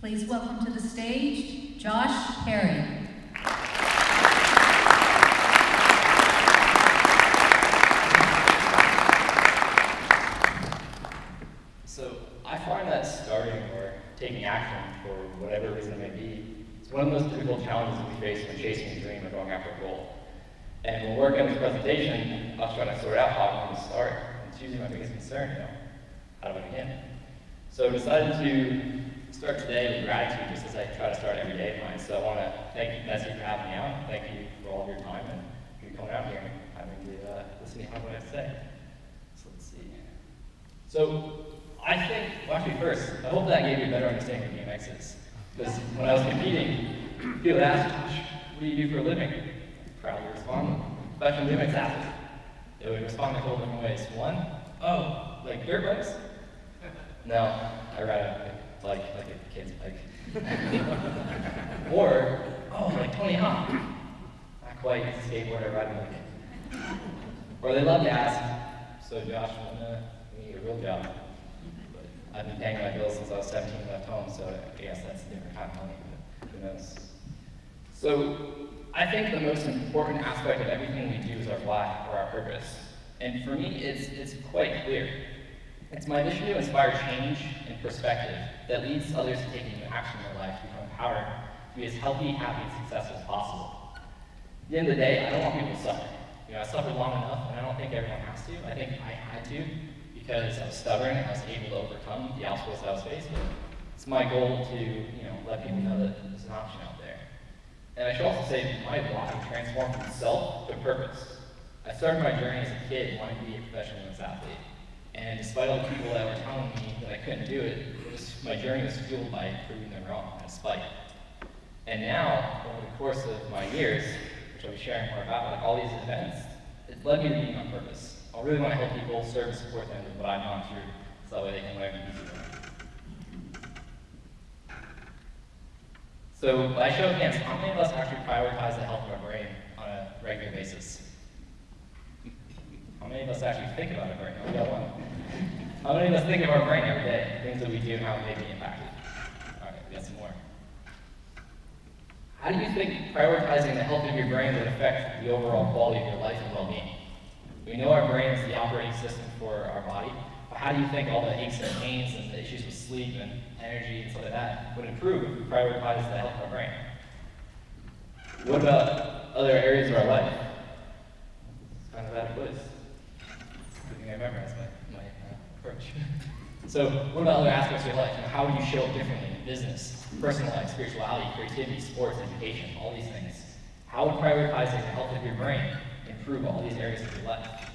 Please welcome to the stage, Josh Perry. So I find that starting or taking action for whatever reason it may be is one of the most difficult challenges that we face when chasing a dream or going after a goal. And when working on this presentation, I was trying to sort out how I'm going to start. And it's usually my biggest concern, how do I begin? So I decided to start today with gratitude, just as I try to start every day of mine. So I want to thank you, Nessie, for having me out. Thank you for all of your time and for coming out here and having me listen to what I have to say. So let's see. So I think, well, actually first, I hope that gave you a better understanding of what BMX is. Because when I was competing, people would ask, Josh, what do you do for a living? I'd proudly respond, professional BMX athlete. They would respond in a couple different ways. One, oh, like dirt bikes? No, I ride a bike, like a kid's bike. Or, oh, like Tony Hawk. Not quite a skateboarder riding a bike. Or they love to ask, so Josh, when you need a real job? But I've been paying my bills since I was 17 and left home, so I guess that's a different kind of money, but who knows. So I think the most important aspect of everything we do is our why, or our purpose. And for me, it's quite clear. It's my mission to inspire change and perspective that leads others to taking action in their life to become empowered, to be as healthy, happy, and successful as possible. At the end of the day, I don't want people to suffer. I suffered long enough, and I don't think everyone has to. I think I had to because I was stubborn and I was able to overcome the obstacles I was faced with. It's my goal to, let people know that there's an option out there. And I should also say that my why transformed from self to purpose. I started my journey as a kid wanting to be a professional BMX athlete. And despite all the people that were telling me that I couldn't do it, my journey was fueled by proving them wrong, out of spite. And now, over the course of my years, which I'll be sharing more about, like all these events, it's led me to being on purpose. I really want to help people, serve and support them with what I've gone through, so that way they can learn easily. So, by show of hands, how many of us actually prioritize the health of our brain on a regular basis? How many of us actually think about our brain? We got one. How many of us think of our brain every day? Things that we do and how it may be impacted. All right, we got some more. How do you think prioritizing the health of your brain would affect the overall quality of your life and well-being? We know our brain is the operating system for our body, but how do you think all the aches and pains and the issues with sleep and energy and stuff like that would improve if we prioritize the health of our brain? What about other areas of our life? It's kind of out of place. I memorize my approach. So what about other aspects of your life? How would you show up differently in business, personal life, spirituality, creativity, sports, education, all these things? How would prioritizing the health of your brain improve all these areas of your life?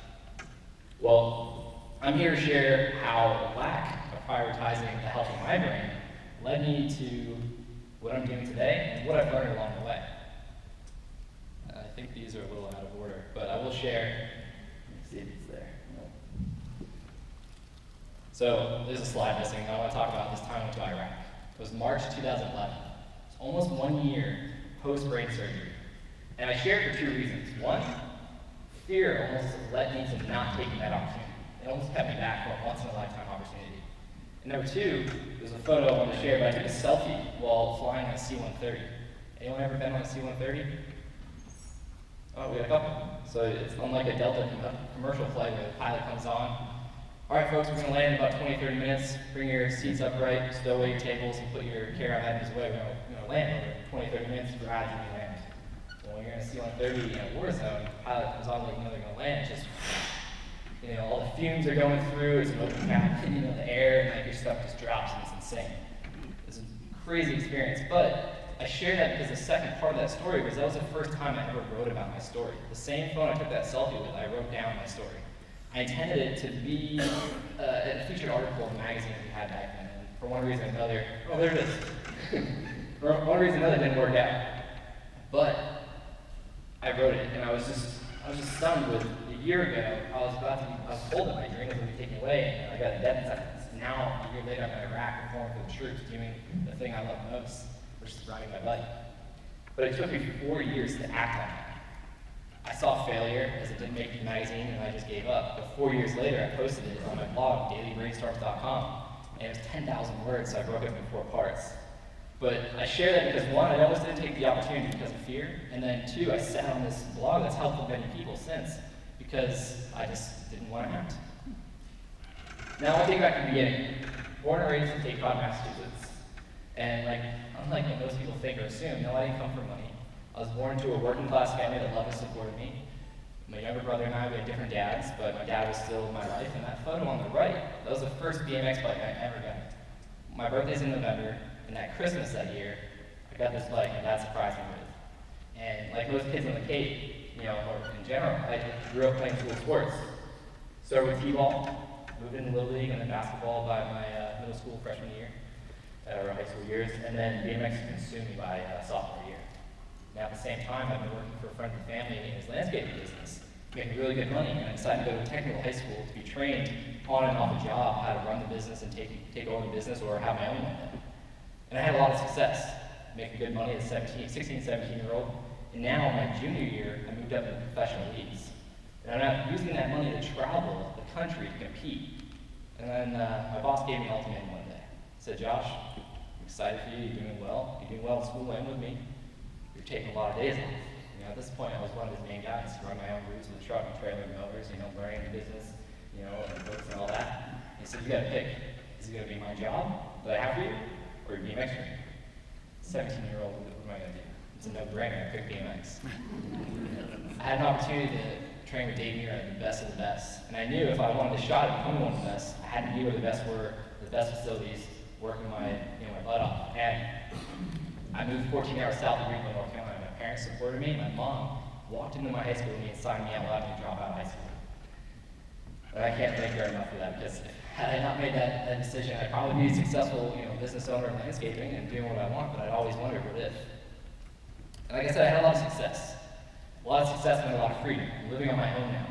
Well, I'm here to share how the lack of prioritizing the health of my brain led me to what I'm doing today and what I've learned along the way. I think these are a little out of order, but I will share. Let me see if it's there. So there's a slide missing. I want to talk about this time I went to Iraq. It was March 2011. It's almost 1 year post-brain surgery. And I share it for two reasons. One, fear almost led me to not taking that opportunity. It almost kept me back from a once-in-a-lifetime opportunity. And number two, there's a photo I want to share, but I took a selfie while flying on a C-130. Anyone ever been on a C-130? Oh, we got a couple. So it's unlike a Delta commercial flight where the pilot comes on. All right, folks, we're going to land in about 20-30 minutes. Bring your seats upright, stow away your tables, and put your carry-on items away. We're going to land over 20-30 minutes. Gradually land. Well, when you're in a C-130 in a war zone, the pilot comes on, like, they're going to land. It's just, all the fumes are going through. It's an open cap, the air, and like your stuff just drops, and it's insane. It's a crazy experience. But I share that because the second part of that story was that was the first time I ever wrote about my story. The same phone I took that selfie with, I wrote down my story. I intended it to be a featured article in the magazine that we had back then. And for one reason or another, oh, there it is. For one reason or another, it didn't work out. But I wrote it, and I was just stunned with a year ago, I was told that my dream was going to be taken away, and I got a death sentence. Now, a year later, I'm in Iraq performing for the troops, doing the thing I love most, which is riding my bike. But it took me 4 years to act on it. I saw failure as it didn't make the magazine and I just gave up. But 4 years later, I posted it on my blog, dailybrainstorms.com, and it was 10,000 words, so I broke it into 4 parts. But I share that because one, I almost didn't take the opportunity because of fear, and then two, I sat on this blog that's helped many people since because I just didn't want to have to. Now I'll take it back to the beginning. Born and raised in Cape Cod, Massachusetts. And unlike what most people think or assume, no, I didn't come from money. I was born to a working class family that loved and supported me. My younger brother and I, we had different dads, but my dad was still in my life. And that photo on the right, that was the first BMX bike I ever got. My birthday's in November, and that Christmas that year, I got this bike, and Dad surprised me with. And like most kids on the Cape, or in general, I grew up playing school sports. Started with t-ball, moved into Little League, and then basketball by my middle school freshman year, or high school years, and then BMX consumed me by sophomore year. Now at the same time, I've been working for a friend and family in his landscaping business, making really good money, and I decided to go to technical high school to be trained on and off a job, how to run the business and take over the business or have my own one day. And I had a lot of success, making good money as a 16, 17-year-old, and now in my junior year, I moved up into professional leagues. And I'm now using that money to travel the country to compete. And then my boss gave me an ultimatum one day. He said, Josh, I'm excited for you, you're doing well. You're doing well in school and with me. You're taking a lot of days off. At this point, I was one of his main guys, run my own routes with the truck and trailer and mowers, learning the business, and books and all that. He said, you gotta pick. Is it gonna be my job that I have for you, or your BMX training? 17-year-old, what am I gonna do? It's a no-brainer, I picked BMX. I had an opportunity to train with Dave Mirra, the best of the best. And I knew if I wanted a shot at becoming one of the best, I had to be where the best were, the best facilities, working my butt off. And I moved 14 hours south of Greenville, North Carolina. My parents supported me. My mom walked into my high school with me and signed me out, allowed me to drop out of high school. And I can't thank her enough for that, because had I not made that decision, I'd probably be a successful business owner of landscaping and doing what I want, but I'd always wondered what if. And like I said, I had a lot of success. A lot of success meant a lot of freedom. I'm living on my own now.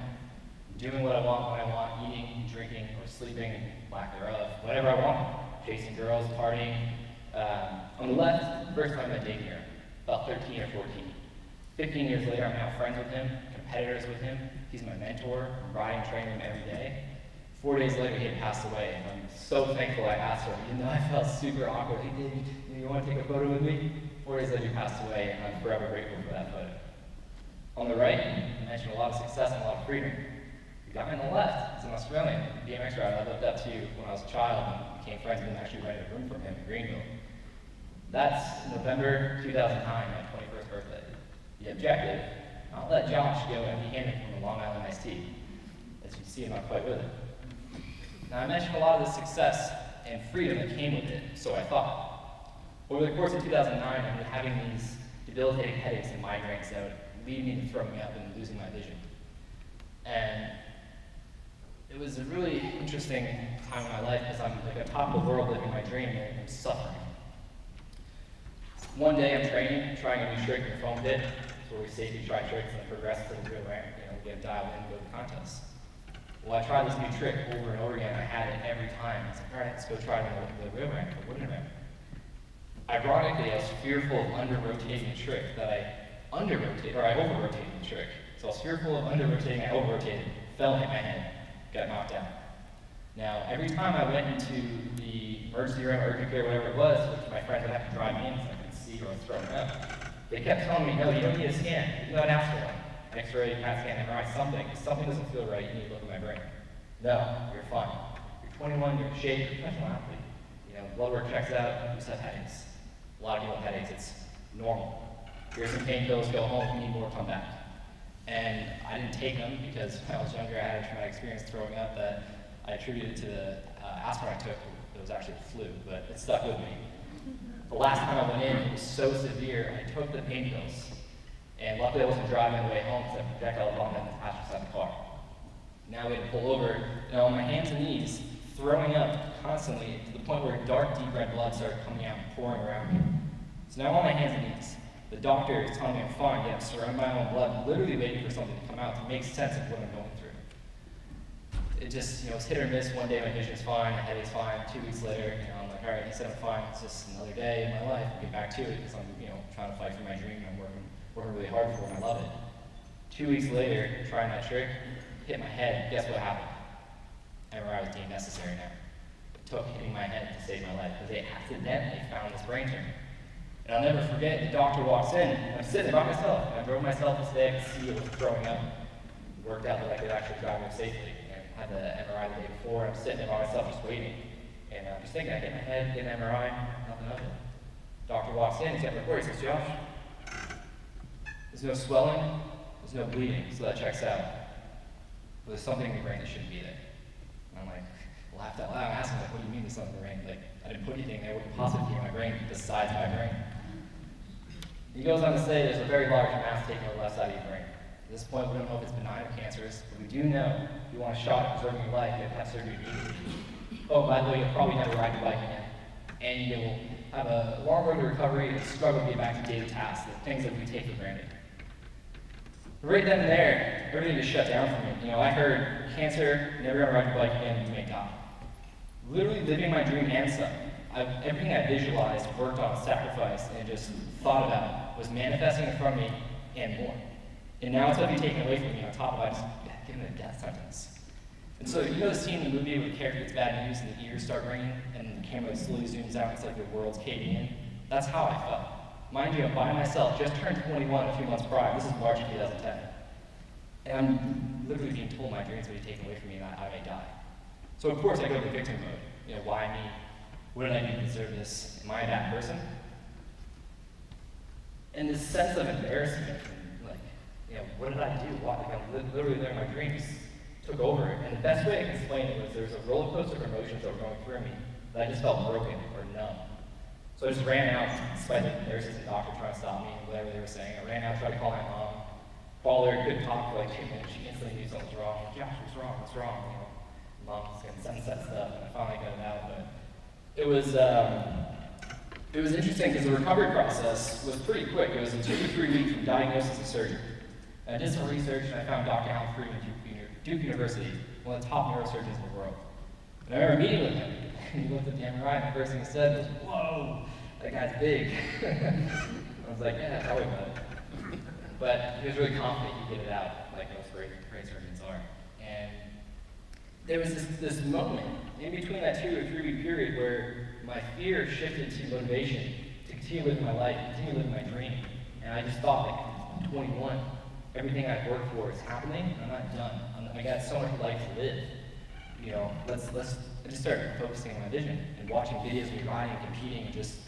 Doing what I want, when I want, eating, drinking, or sleeping, lack thereof, whatever I want. Chasing girls, partying. On the left, first time I met Dave Mirra, about 13 or 14. 15 years later, I'm now friends with him, competitors with him. He's my mentor. I'm riding, training him every day. 4 days later, he had passed away, and I'm so thankful I asked him. Even though I felt super awkward, hey, Dave, you want to take a photo with me? 4 days later, he passed away, and I'm forever grateful for that photo. On the right, I mentioned a lot of success and a lot of freedom. The guy on the left is an Australian BMX rider I looked up to when I was a child and became friends with him, actually rented a room from him in Greenville. That's November 2009, my 21st birthday. The objective, not let Josh go empty-handed from a Long Island iced tea. As you can see, I'm not quite with it. Now, I mentioned a lot of the success and freedom that came with it, so I thought. Over the course of 2009, I've been having these debilitating headaches and migraines that would lead me to throwing me up and losing my vision. And it was a really interesting time in my life because I'm like on top of the world living my dream and I'm suffering. One day I'm training, trying a new trick in the foam pit. It's where we safely try tricks and progress to the real ramp, get dialed in and go to contests. Well, I tried this new trick over and over again. I had it every time. I was like, all right, let's go try the real ramp, the wooden ramp. Ironically, I was fearful of under-rotating a trick that I over-rotated the trick. So I was fearful of under-rotating, I over-rotated, fell, hit my head, got knocked out. Now, every time I went into the emergency room, urgent care, whatever it was, which my friends would have to drive me in so I could see or throw me up, they kept telling me, no, you don't need a scan. You don't ask for one. X-ray, CAT scan, MRI, something. If something doesn't feel right, you need to look at my brain. No, you're fine. You're 21, you're in shape, you're a professional athlete. Blood work checks out, you just have headaches. A lot of people have headaches, it's normal. Here's some painkillers, go home, if you need more, come back. And I didn't take them because when I was younger, I had a traumatic experience throwing up that I attributed to the aspirin I took. It was actually the flu, but it stuck with me. The last time I went in, it was so severe, I took the pain pills. And luckily I wasn't driving on the way home because I projectile vomited in the passenger side of the car. Now we had to pull over, and on my hands and knees, throwing up constantly to the point where dark, deep red blood started coming out and pouring around me. So now I'm on my hands and knees. The doctor is telling me I'm fine, yet I'm surrounded by my own blood, literally waiting for something to come out to make sense of what I'm going through. It just, it's hit or miss. One day my vision's fine, my headache's fine. 2 weeks later, I'm like, all right, he said I'm fine. It's just another day in my life. I'll get back to it because I'm, trying to fight for my dream. I'm working really hard for it, and I love it. 2 weeks later, trying that trick, hit my head. Guess what happened? MRI was deemed necessary now. It took hitting my head to save my life because they accidentally found this brain tumor. And I'll never forget, the doctor walks in, and I'm sitting there by myself. And I drove myself this day, I could see it was throwing up. It worked out that I could actually drive home safely. And I had the MRI the day before, I'm sitting there by myself just waiting. And I'm just thinking, I hit my head, get an MRI, nothing of it. Doctor walks in, he's got the report, he says, Josh, there's no swelling, there's no bleeding, so that checks out. But there's something in your brain that shouldn't be there. And I'm like, laughed out loud, I asked him, like, what do you mean there's something in the brain? Like, I didn't put anything there, what could possibly be in my brain besides my brain? He goes on to say there's a very large mass taking over the left side of your brain. At this point, we don't know if it's benign or cancerous, but we do know if you want a shot at preserving your life, you have to have surgery immediately. Oh, by the way, you'll probably never ride your bike again. And you'll have a long road to recovery and struggle to get back to daily tasks, the things that we take for granted. Right then and there, everything just shut down for me. You know, I heard cancer, never gonna ride your bike again, you may die. Literally living my dream and some. Everything I visualized, worked on, sacrificed, and just thought about was manifesting in front of me and more. And now it's going to be taken away from me on top of it, I just given a death sentence. And so you know the scene in the movie where the character gets bad news and the ears start ringing and the camera slowly zooms out, it's like the world's caving in? That's how I felt. Mind you, I'm by myself, just turned 21 a few months prior. This is March of 2010. And I'm literally being told my dreams will be taken away from me and I may die. So of course I go to the victim mode. You know, why me? What did I do to deserve this? Am I a bad person? And this sense of embarrassment, like, you know, what did I do? Why? Like, I'm literally there, my dreams took over. And the best way I can explain it was there was a roller coaster of emotions that were going through me that I just felt broken or numb. So I just ran out, despite the nurses and doctor trying to stop me and whatever they were saying. I ran out, tried to call my mom. Called her, couldn't talk for like 2 minutes. She instantly knew something was wrong. Josh, what's wrong? What's wrong? You know, mom's getting sunset stuff, and I finally got it out. But it was interesting because the recovery process was pretty quick. It was a 2 to 3 week from diagnosis to surgery. And I did some research and I found Dr. Alan Freeman at Duke University, one of the top neurosurgeons in the world. And I remember meeting with him. He looked at the MRI and the first thing he said was, "Whoa, that guy's big." I was like, "Yeah, tell me about it." But he was really confident he'd get it out, like most great surgeons are. And there was this moment in between that 2 or 3 week period where my fear shifted to motivation to continue living my life, continue living my dream. And I just thought, like, I'm 21, everything I've worked for is happening, and I'm not done. I got so much life to live. You know, I just started focusing on my vision and watching videos of me riding and competing and just,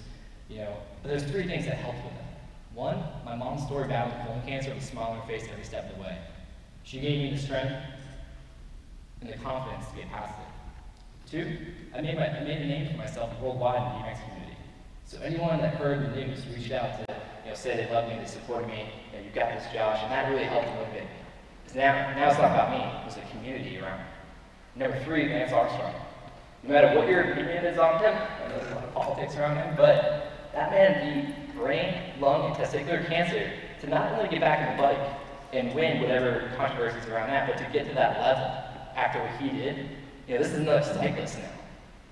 you know, but there's 3 things that helped with that. One, my mom's story battling colon cancer with a smile on her face every step of the way. She gave me the strength and the confidence to get past it. 2, I made a name for myself worldwide in the BMX community. So anyone that heard the news reached out to, you know, say they loved me, they supported me, you know, you got this, Josh, and that really helped motivate me. Because now it's not about me, it's a community around me. Number 3, Lance Armstrong. No matter what your opinion is on him, I know there's a lot of politics around him, but that man beat brain, lung, and testicular cancer to not only get back on the bike and win whatever controversies around that, but to get to that level after what he did. You know, this is another cyclist now.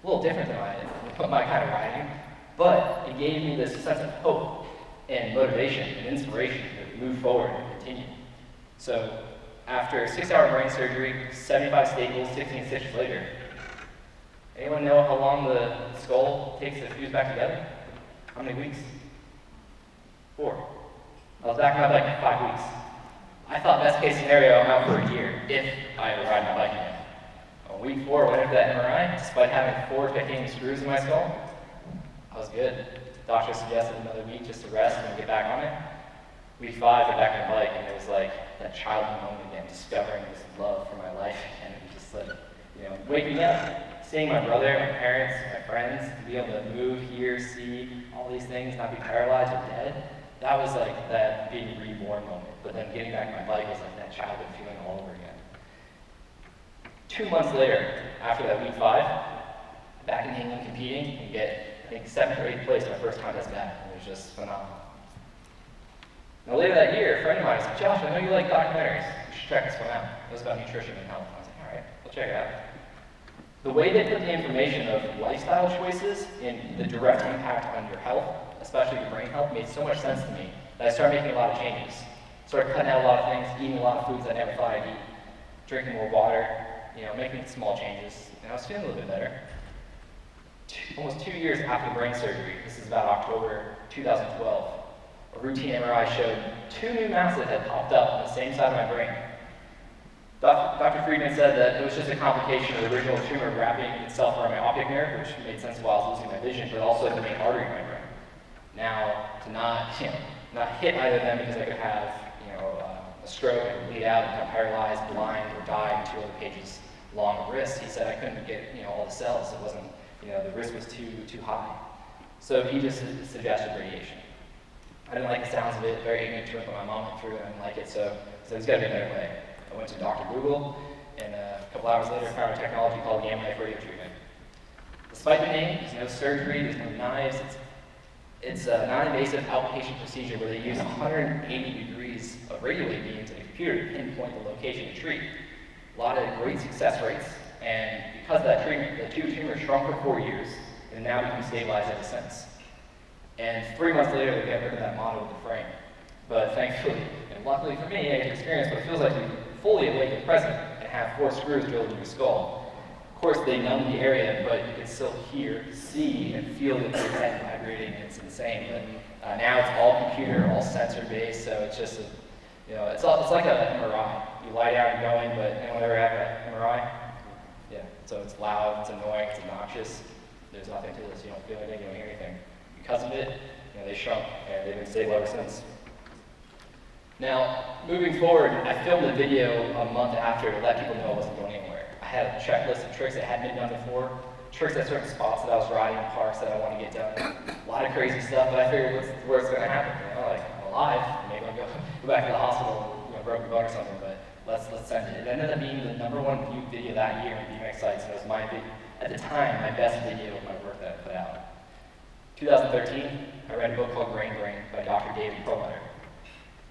A little different than my kind of riding, but it gave me this sense of hope and motivation and inspiration to move forward and continue. So after 6-hour brain surgery, 75 staples, 16 stitches later, anyone know how long the skull takes to fuse back together? How many weeks? 4. I was back on my bike in 5 weeks. I thought best case scenario, I'm out for a year if I ever ride my bike again. On week 4, I went in for that MRI, despite having 4 titanium screws in my skull, I was good. Doctor suggested another week just to rest and get back on it. Week 5, I got back on the bike, and it was like that childhood moment again, discovering this love for my life, and it was just like, you know, waking up, seeing my brother, my parents, my friends, to be able to move, hear, see, all these things, not be paralyzed or dead. That was like that being reborn moment. But then getting back on my bike was like that childhood feeling all over again. 2 months later, after that week 5, back in England competing and get, I think, 7th or 8th place my first contest back. It was just phenomenal. Now later that year, a friend of mine said, "Josh, I know you like documentaries. You should check this one out." It was about nutrition and health. I was like, all right, I'll check it out. The way they put the information of lifestyle choices and the direct impact on your health, especially your brain health, made so much sense to me that I started making a lot of changes. Started cutting out a lot of things, eating a lot of foods I never thought I'd eat, drinking more water, you know, making small changes, and I was feeling a little bit better. almost 2 years after the brain surgery, this is about October 2012, a routine MRI showed 2 new masses had popped up on the same side of my brain. Dr. Friedman said that it was just a complication of the original tumor wrapping itself around my optic nerve, which made sense while I was losing my vision, but also the main artery in my brain. Now, to not hit either of them because I could have, a stroke and bleed out and become paralyzed, blind, or die in 2 other pages long wrist, he said I couldn't get, all the cells. It wasn't, the risk was too high. So he just suggested radiation. I didn't like the sounds of it, very ignorant to it, but my mom went through it and I didn't like it, so there's got to be a better way. I went to Dr. Google, and a couple hours later found a technology called Gamma Knife Radiotherapy. Despite the name, there's no surgery, there's no knives. It's a non-invasive outpatient procedure where they use 180 degrees of radio wave beams in a computer to pinpoint the location to treat. A lot of great success rates, and because of that treatment, the 2 tumors shrunk for 4 years, and now become stabilized ever since. And 3 months later, we got rid of that model with the frame. But thankfully, and luckily for me, I get to experience what it feels like to be fully awake and present and have 4 screws drilled into your skull. Of course, they numb the area, but you can still hear, see, and feel the head vibrating, and it's insane. But now it's all computer, all sensor-based, so it's just, it's like an MRI. You lie down and go in, but anyone ever have an MRI? Yeah, so it's loud, it's annoying, it's obnoxious. There's nothing to this, you don't feel anything, you don't hear anything. Because of it, they shrunk, and they've been stable ever since. Now, moving forward, I filmed a video a month after to let people know I wasn't going anywhere. I had a checklist of tricks that hadn't been done before, tricks at certain spots that I was riding in parks that I wanted to get done. A lot of crazy stuff, but I figured what's going to happen? I'm alive, maybe I'll go back to the hospital, broken bone or something, but let's send it. It ended up being the #1 viewed video that year on BMX sites, and it was at the time, my best video of my work that I put out. 2013, I read a book called Brain by Dr. Dave Mirra.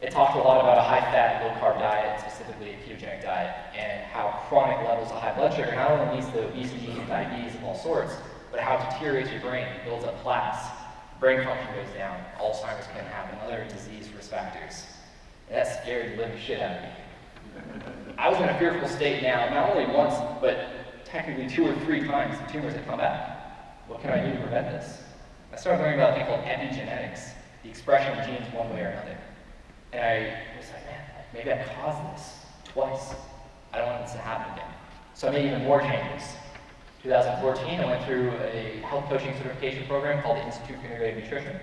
It talked a lot about a high-fat, low-carb diet, specifically a ketogenic diet, and how chronic levels of high blood sugar not only leads to obesity and diabetes of all sorts, but how it deteriorates your brain, builds up plaques, brain function goes down, Alzheimer's can happen, other disease risk factors. And that scared the living shit out of me. I was in a fearful state now, not only once, but technically 2 or 3 times the tumors had come back. What can I do to prevent this? I started learning about a thing called epigenetics, the expression of genes one way or another. And I was like, man, maybe I caused this twice. I don't want this to happen again. So I made even more changes. 2014, I went through a health coaching certification program called the Institute for Integrative Nutrition.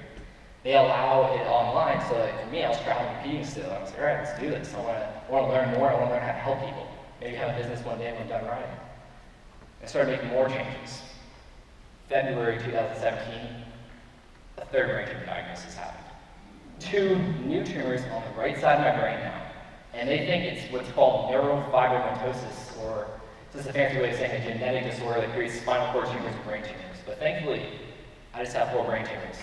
They allow it online, so like for me, I was traveling and competing still. I was like, all right, let's do this. I want to learn more. I want to learn how to help people. Maybe have a business one day when I'm done riding. I started making more changes. February 2017, a 3rd brain tumor diagnosis happened. 2 new tumors on the right side of my brain now. And they think it's what's called neurofibromatosis, or just a fancy way of saying a genetic disorder that creates spinal cord tumors and brain tumors. But thankfully, I just have 4 brain tumors,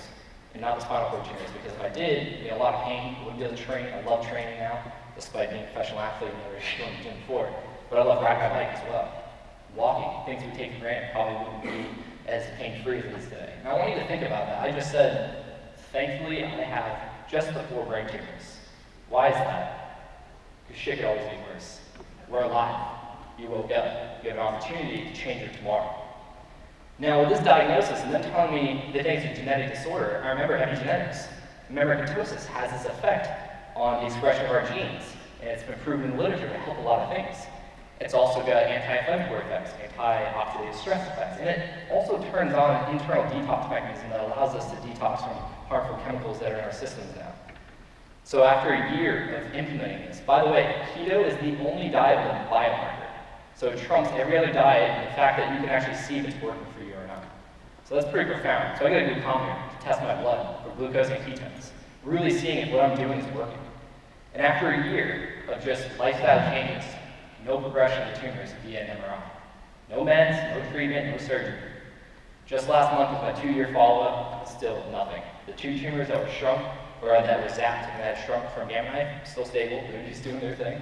and not the spinal cord tumors, because if I did, it'd be a lot of pain. I wouldn't be able to train. I love training now, despite being a professional athlete and never going to the gym before. But I love riding my bike as well. Walking, things we take for granted, probably wouldn't be as pain-free as it is today. And I want you to think about that. I just said, thankfully, I have just the 4 brain tumors. Why is that? Because shit could always be worse. We're alive. You woke up. You have an opportunity to change your tomorrow. Now, with this diagnosis, and them telling me that it's a genetic disorder, I remember epigenetics. Remember, ketosis has this effect on the expression of our genes, and it's been proven in the literature to help a lot of things. It's also got anti-inflammatory effects, anti-oxidative stress effects, and it also turns on an internal detox mechanism that allows us to detox from harmful chemicals that are in our systems now. So after a year of implementing this, by the way, keto is the only diet with a biomarker. So it trumps every other diet in the fact that you can actually see if it's working for you or not. So that's pretty profound. So I got a glucometer to test my blood for glucose and ketones, really seeing if what I'm doing is working. And after a year of just lifestyle changes, no progression of the tumors via an MRI. No meds, no treatment, no surgery. Just last month with my 2-year follow-up, still nothing. The 2 tumors that were shrunk, or that were zapped and that shrunk from Gamma Knife, still stable, they're just doing their thing.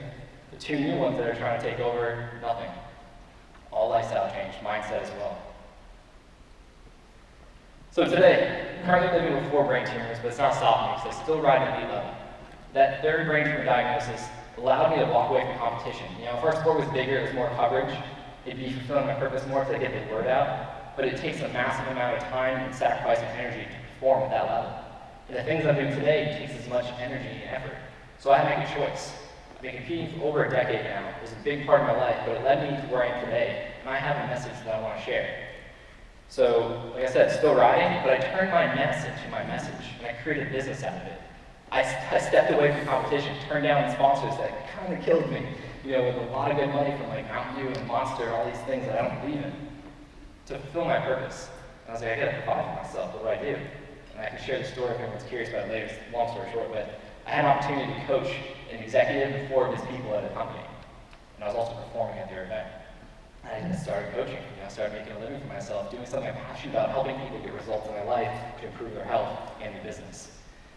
The 2 new ones that are trying to take over, nothing. All lifestyle change, mindset as well. So today, currently living with 4 brain tumors, but it's not stopping me, because I still ride at elite level. That 3rd brain tumor diagnosis allowed me to walk away from competition. If our sport was bigger, it was more coverage, it'd be fulfilling my purpose more because I get the word out. but it takes a massive amount of time and sacrifice and energy to perform at that level. And the things I'm doing today takes as much energy and effort. So I had to make a choice. I've been competing for over a decade now. It was a big part of my life, but it led me to where I am today, and I have a message that I want to share. So, like I said, still riding, but I turned my mess into my message, and I created a business out of it. I stepped away from competition, turned down sponsors that kind of killed me, with a lot of good money from like Mountain Dew and Monster and all these things that I don't believe in, to fulfill my purpose. And I was like, I gotta provide for myself, what do I do? And I can share the story if anyone's curious about it later, it's a long story short, but I had an opportunity to coach an executive and 4 of his people at a company. And I was also performing at their event. And I just started coaching. I started making a living for myself, doing something I'm passionate about, helping people get results in their life to improve their health and their business.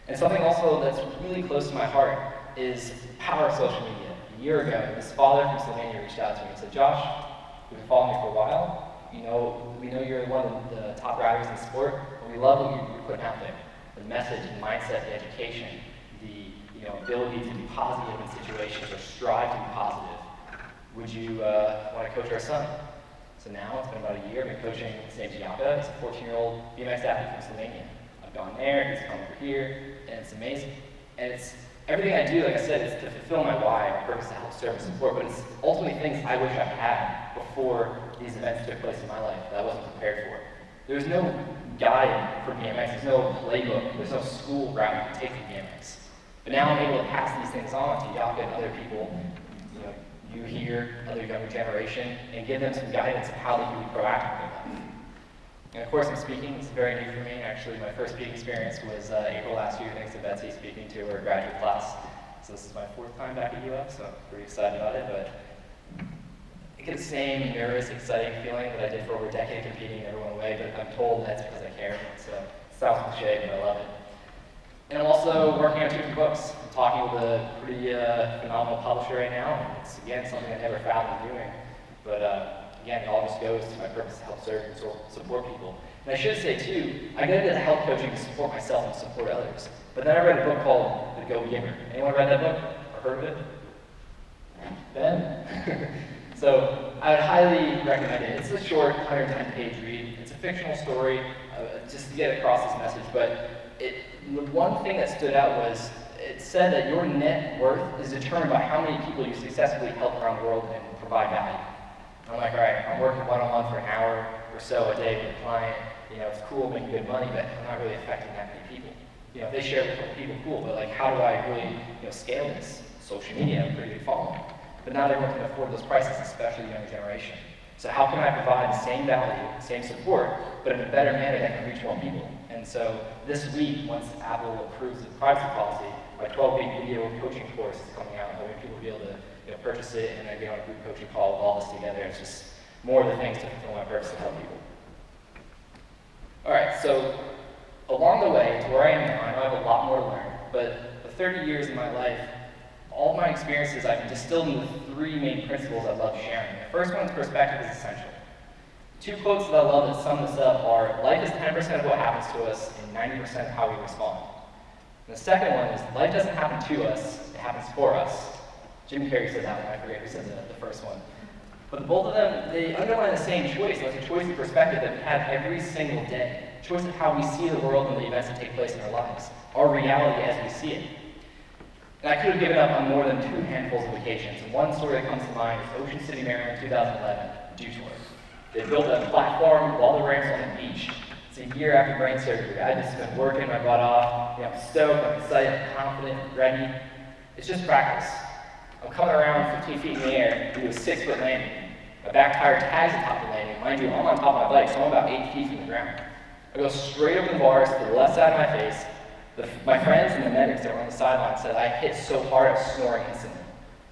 And something also that's really close to my heart is the power of social media. A year ago, this father from Slovenia reached out to me and said, Josh, you've been following me for a while. We know you're one of the top riders in sport, and we love what you're putting out there. The message, the mindset, the education, the ability to be positive in situations or strive to be positive. Would you want to coach our son? So now, it's been about a year, I've been coaching, his name's Jaka, he's a 14-year-old BMX athlete from Slovenia. I've gone there, he's come over here, and it's amazing. And it's everything I do, like I said, is to fulfill my why, my purpose to help serve and support, but it's ultimately things I wish I had before these events took place in my life that I wasn't prepared for. There's no guide for BMX, there's no playbook, there's no school route you can take for BMX. But now I'm able to pass these things on to Jaka and other people, you here, other younger generation, and give them some guidance on how they can be proactive in life. And of course, I'm speaking. It's very new for me. Actually, my first speaking experience was April last year, thanks to Betsy, speaking to her graduate class. So this is my 4th time back at UF, so I'm pretty excited about it. But I get the same nervous, exciting feeling that I did for over a decade competing and everyone away, but I'm told that's because I care. So it sounds cliche, but I love it. And I'm also working on 2 different books. I'm talking with a pretty phenomenal publisher right now. And it's, again, something I never fathomed doing. But again, it all just goes to my purpose to help serve and support people. And I should say, too, I got into health coaching to support myself and support others. But then I read a book called The Go Giver. Anyone read that book or heard of it? Ben? So I would highly recommend it. It's a short 110-page read. It's a fictional story just to get across this message. But the one thing that stood out was it said that your net worth is determined by how many people you successfully help around the world and provide value. I'm like, all right, I'm working one-on-one for an hour or so a day with a client. It's cool making good money, but I'm not really affecting that many people. If they share it with other people, cool, but like, how do I really scale this? Social media, I have a pretty big following. But not everyone can afford those prices, especially the younger generation. So how can I provide the same value, same support, but in a better manner that can reach more people? And so this week, once Apple approves the privacy policy, my 12-week video coaching course is coming out, helping people be able to purchase it and then get on a group coaching call with all this together. It's just more of the things to fulfill my purpose to help people. All right, so along the way to where I am now, I know I have a lot more to learn, but the 30 years in my life, all of my experiences I've distilled into 3 main principles I love sharing. The first one is perspective is essential. 2 quotes that I love that sum this up are, life is 10% of what happens to us and 90% of how we respond. And the second one is, life doesn't happen to us, it happens for us. Jim Carrey said that one, I forget who said the first one. But both of them, they underline the same choice. It's a choice of perspective that we have every single day. A choice of how we see the world and the events that take place in our lives. Our reality as we see it. And I could have given up on more than 2 handfuls of vacations. And one story that comes to mind is Ocean City, Maryland, 2011, Tumors. They built a platform with all the ramps on the beach. It's a year after brain surgery. I just been working my butt off. I'm stoked, I'm excited, I'm confident, I'm ready. It's just practice. I'm coming around 15 feet in the air to do a 6-foot landing. My back tire tags atop the landing. Mind you, I'm on top of my bike, so I'm about 8 feet from the ground. I go straight over the bars to the left side of my face. My friends and the medics that were on the sideline said I hit so hard I was snoring instantly.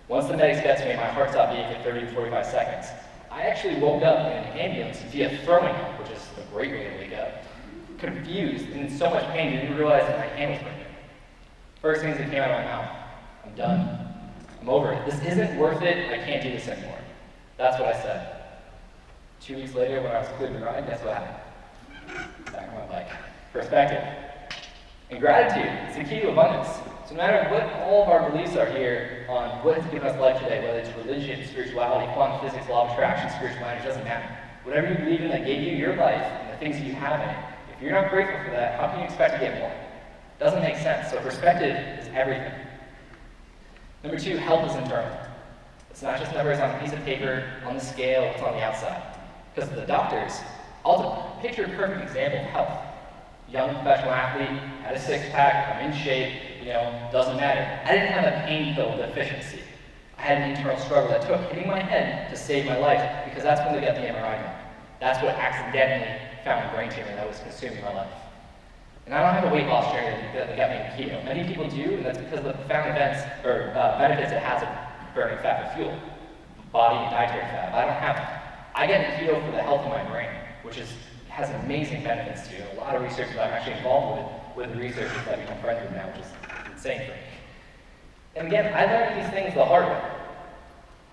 Once the medics got to me, my heart stopped beating for 30 to 45 seconds. I actually woke up in an ambulance via throwing up, which is a great way to wake up. Confused and in so much pain, I didn't realize that my hand was breaking. First things that came out of my mouth, I'm done. I'm over it. This isn't worth it. I can't do this anymore. That's what I said. 2 weeks later, when I was cleared to ride, guess what happened? Back on my bike. Perspective. And gratitude. It's the key to abundance. So no matter what all of our beliefs are here on what has given us life today, whether it's religion, spirituality, quantum physics, law of attraction, spiritual energy, it doesn't matter. Whatever you believe in that gave you your life and the things that you have in it, if you're not grateful for that, how can you expect to get more? Doesn't make sense. So perspective is everything. Number 2, health is internal. It's not just numbers on a piece of paper, on the scale, it's on the outside. Because the doctors, ultimately, picture a perfect example of health. Young professional athlete, had a six-pack, I'm in shape, doesn't matter. I didn't have a pain pill deficiency. I had an internal struggle that took hitting my head to save my life, because that's when they got the MRI done. That's what accidentally found a brain tumor that was consuming my life. And I don't have a weight loss journey that got me into keto. Many people do, and that's because of the profound benefits it has of burning fat for fuel, body and dietary fat. I don't have that. I get into keto for the health of my brain, which has amazing benefits to it. A lot of research that I'm actually involved with the researchers that become friends with now, which is insane for me. And again, I learned these things the hard way.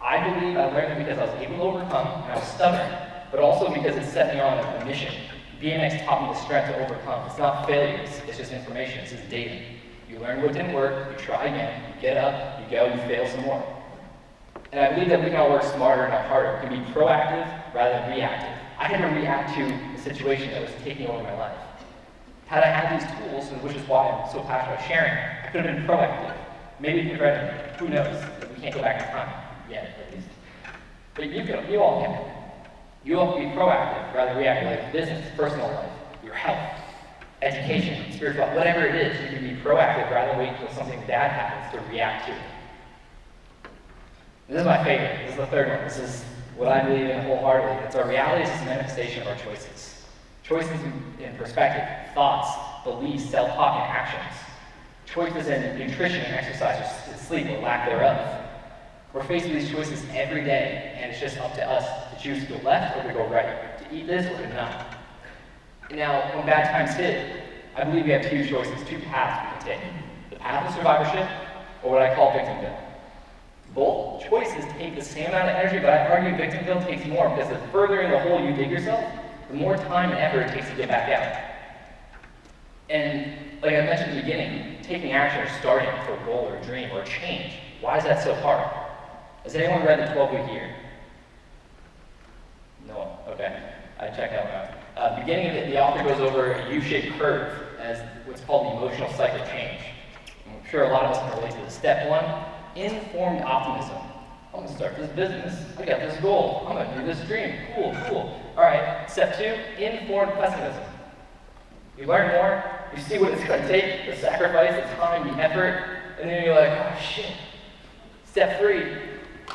I believe I learned them because I was able to overcome, and I was stubborn, but also because it set me on a mission. BMX taught me the strength to overcome. It's not failures, it's just information, it's just data. You learn what didn't work, you try again, you get up, you go, you fail some more. And I believe that we can all work smarter, not harder. We can be proactive rather than reactive. I had to react to a situation that was taking over my life. Had I had these tools, and which is why I'm so passionate about sharing, I could have been proactive. Maybe prevented me. Who knows? We can't go back in time yet, at least. But you all can. You all can be proactive rather than reactive, like business, personal life, your health, education, spiritual, whatever it is. You can be proactive rather than wait until something bad happens to react to it. This is my favorite. This is the third one. This is what I believe in wholeheartedly. It's our reality is just a manifestation of our choices. Choices in perspective, thoughts, beliefs, self-talk, and actions. Choices in nutrition and exercise, or sleep, or lack thereof. We're faced with these choices every day, and it's just up to us to choose to go left or to go right, to eat this or to not. Now, when bad times hit, I believe we have two choices, two paths we can take. The path of survivorship, or what I call victimville. Both choices take the same amount of energy, but I argue victimville takes more, because the further in the hole you dig yourself, the more time and effort it takes to get back out. And like I mentioned at the beginning, taking action or starting for a goal or a dream or a change, why is that so hard? Has anyone read the 12-Week Year? No one? Okay. I checked that one out. Beginning of it, the author goes over a U-shaped curve as what's called the emotional cycle change. I'm sure a lot of us can relate to this. Step 1, informed optimism. I'm going to start this business. I got this goal. I'm going to do this dream. Cool, cool. All right. Step 2, informed pessimism. You learn more. You see what it's going to take, the sacrifice, the time, the effort, and then you're like, oh shit. Step 3,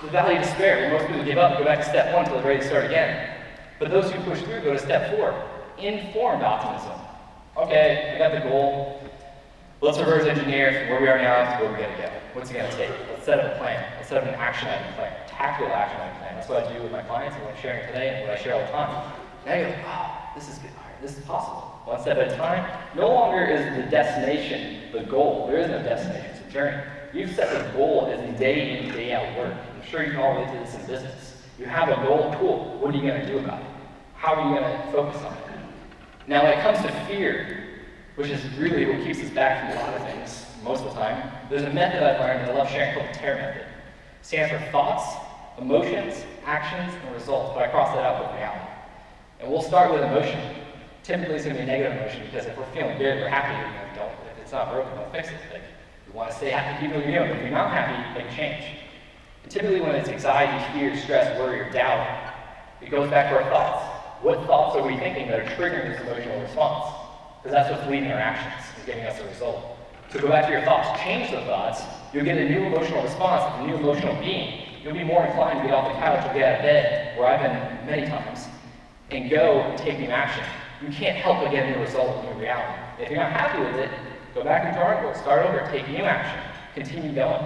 the valley of despair, where most people give up and go back to step 1 until they're ready to start again. But those who push through go to step 4, informed optimism. Okay, I got the goal. Let's reverse engineer from where we are now to where we're going to go. What's it going to take? Let's set up a plan. Let's set up an action item plan, tactical action item plan. That's what I do with my clients and what I'm sharing today and what I share all the time. Now you're like, oh, this is good. This is possible. One step at a time. No longer is the destination the goal. There is no destination. It's a journey. You've set the goal as a day in, day out work. I'm sure you can all relate to this in business. You have a goal. Cool. What are you going to do about it? How are you going to focus on it? Now, when it comes to fear, which is really what keeps us back from a lot of things most of the time, there's a method I've learned that I love sharing called the TEAR method. It stands for thoughts, emotions, actions, and results, but I cross that out with reality. And we'll start with emotion. Typically, it's going to be a negative emotion because if we're feeling good, we're happy. If it's not broken, don't fix it. Like, you want to stay happy, keep doing your own. If you're not happy, make a change. And typically, when it's anxiety, fear, stress, worry, or doubt, it goes back to our thoughts. What thoughts are we thinking that are triggering this emotional response? Because that's what's leading our actions, is giving us a result. So go back to your thoughts, change the thoughts, you'll get a new emotional response, a new emotional being. You'll be more inclined to get off the couch or get out of bed, where I've been many times, and go and take new action. You can't help but get a new result in your reality. If you're not happy with it, go back to the drawing board, start over, take new action, continue going.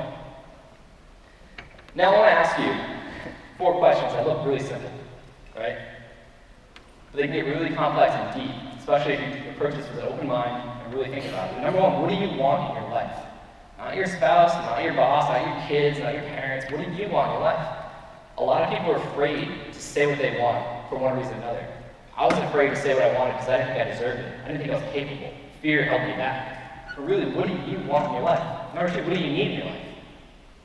Now I want to ask you 4 questions that look really simple, right? But they can get really complex and deep, especially if you approach this with an open mind and really think about it. Number 1, what do you want in your life? Not your spouse, not your boss, not your kids, not your parents. What do you want in your life? A lot of people are afraid to say what they want for one reason or another. I was afraid to say what I wanted because I didn't think I deserved it. I didn't think I was capable. Fear held me back. But really, what do you want in your life? Number 2, what do you need in your life?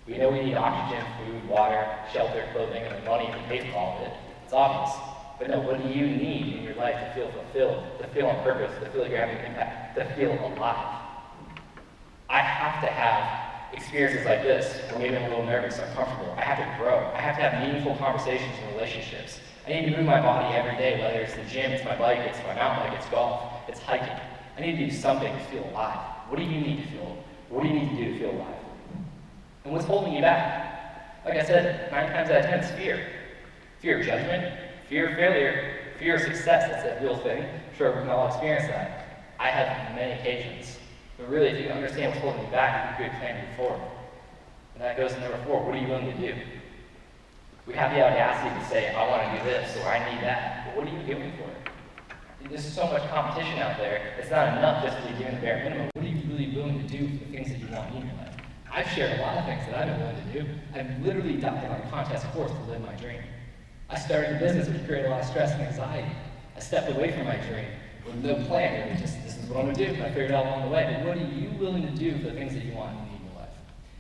We know we need oxygen, food, water, shelter, clothing, and money to pay for all of it. It's obvious. But no, what do you need in your life to feel fulfilled, to feel on purpose, to feel like you're having an impact, to feel alive? I have to have experiences like this, where maybe I'm a little nervous, uncomfortable. I have to grow. I have to have meaningful conversations and relationships. I need to move my body every day, whether it's the gym, it's my bike, it's my mountain bike, it's golf, it's hiking. I need to do something to feel alive. What do you need to feel? What do you need to do to feel alive? And what's holding you back? Like I said, 9 times out of 10 is fear. Fear of judgment, fear of failure, fear of success. That's a real thing. I'm sure we can all experience that. I have on many occasions. But really, if you understand what's holding you back, you can plan to move forward. And that goes to number 4. What are you willing to do? We have the audacity to say, I want to do this, or I need that. But what are you doing for it? There's so much competition out there, it's not enough just to be given the bare minimum. What are you really willing to do for the things that you want in your life? I've shared a lot of things that I've been willing to do. I've literally adopted on a contest course to live my dream. I started a business which created a lot of stress and anxiety. I stepped away from my dream with no plan, really just, this is what I'm going to do. I figured it out along the way. But what are you willing to do for the things that you want and need in your life?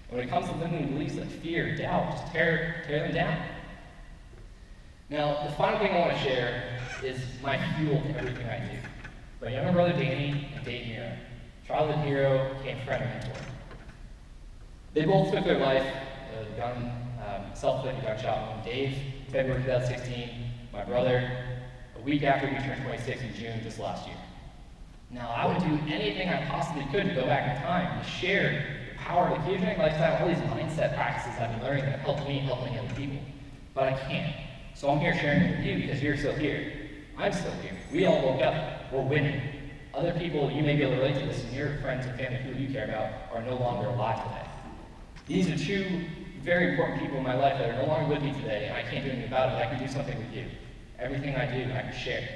And when it comes to limiting beliefs like fear, doubt, just tear them down. Now, the final thing I want to share is my fuel to everything I do. My younger brother Danny and Dave Mirra, childhood hero, became friend and mentor. They both took their life, self-inflicted gunshot wound. Dave, February 2016, my brother, a week after he turned 26 in June just last year. Now, I would do anything I possibly could to go back in time and share the power of the ketogenic lifestyle, all these mindset practices I've been learning that have helped me help many other people. But I can't. So I'm here sharing it with you because you're still here. I'm still here. We all woke up. We're winning. Other people, you may be able to relate to this, and your friends and family, people you care about, are no longer alive today. These are 2 very important people in my life that are no longer with me today, and I can't do anything about it, but I can do something with you. Everything I do, I can share.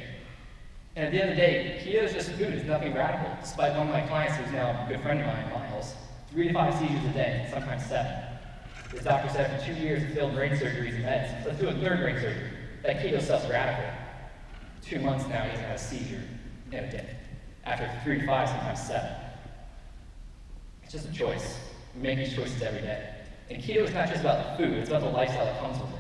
And at the end of the day, keto is just food. It's nothing radical. Despite one of my clients, who's now a good friend of mine, Miles, 3 to 5 seizures a day, sometimes 7. This doctor said after 2 years of failed brain surgeries and meds, let's do a 3rd brain surgery. That keto stuff's radical. 2 months now, he's had a seizure in a day. After 3 to 5, sometimes 7. It's just a choice. We make these choices every day. And keto is not just about the food, it's about the lifestyle that comes with it.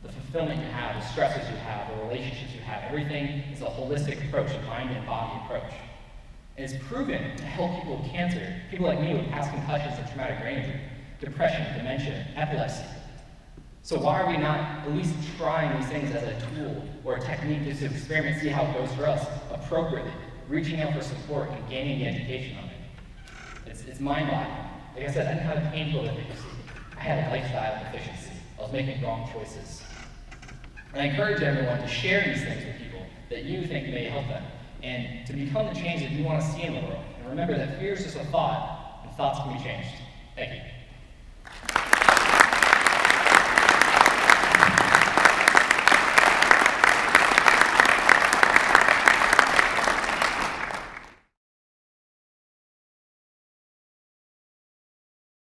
The fulfillment you have, the stresses you have, the relationships you have, everything is a holistic approach, a mind and body approach. And it's proven to help people with cancer, people like me with past concussions and traumatic brain injury, depression, dementia, epilepsy. So why are we not at least trying these things as a tool or a technique just to experiment, see how it goes for us appropriately, reaching out for support and gaining the education on it? It's mind-boggling. Like I said, I didn't have a painful deficiency. I had a lifestyle deficiency. I was making wrong choices. And I encourage everyone to share these things with people that you think may help them, and to become the change that you want to see in the world. And remember that fear is just a thought, and thoughts can be changed. Thank you.